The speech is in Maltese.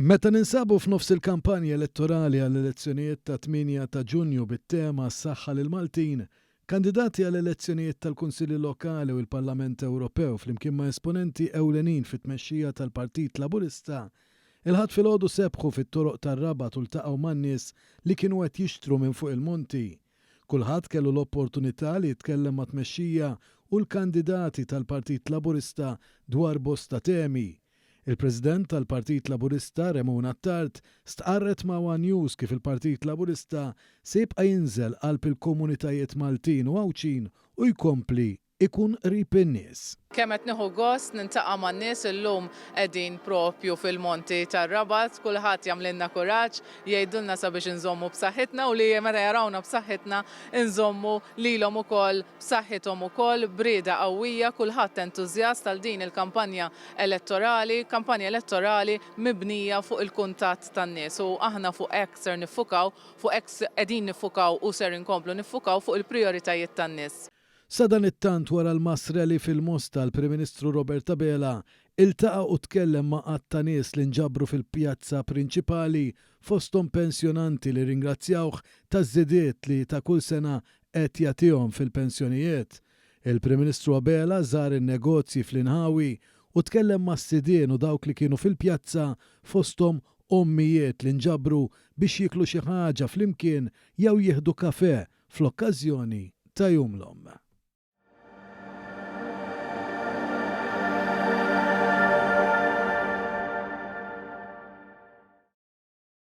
Meta ninsabu f'nofs il-kampanja elettorali għall-elezzjonijiet ta' 8 ta' Ġunju bit-tema s-saħħa lil Maltin, kandidati għall-elezzjonijiet tal-Kunsilli Lokali u l-Parlament Ewropew flimkien ma' esponenti ewlenin fit-tmexxija tal-Partit Laburista il-ħadd filgħodu sebħu fit-toroq tar-Rabat u ltaqgħu man-nies li kienu qed jixtru minn fuq il-monti. Kulħadd kellu l-opportunità li jitkellem ma' tmexxija u l-kandidati tal-Partit Laburista dwar bosta temi. Il-President tal-Partit Laburista Remuna Attard stqarret ma' One News kif il-Partit Laburista se jibqa' jinżel qalb il-komunitajiet Maltin u Għawċin u jkompli ikun qrib in-nies. Kemm qed nieħu gost nintaqa' man-nies illum qegħdin propju fil-Monti tar-Rabat, kulħadd jagħmlilna kuraġġ, jgħidulna sabiex inżommu b'saħħitna u li meta jarawna b'saħħitna inżommu lilhom ukoll b'saħħithom ukoll brieda qawwija, kulħadd entużjast għal din il-kampanja elettorali mibnija fuq il-kuntatt tan-nies u aħna fuq hekk ser niffukaw, fuq hekk qegħdin niffukaw u ser inkomplu niffukaw fuq il-prijoritajiet tan-nies. Sadan it-tant wara l-masreli fil-Mosta l-Prim Ministru Robert Abela iltaqa' u tkellem ma' qatt ta' nies li nġabru fil-pjazza prinċipali fosthom pensjonanti li ringrazzjawh taż-żidiet li ta' kull sena qed jagħtihom fil-pensjonijiet. Il-Prim Ministru Abela żar in-negozji fl-Inħawi u tkellem mas-sidien u dawk li kienu fil-pjazza fosthom ommijiet li nġabru biex jiklu xi ħaġa flimkien jew jieħdu kafè fl-okkażjoni ta' jum l-omm.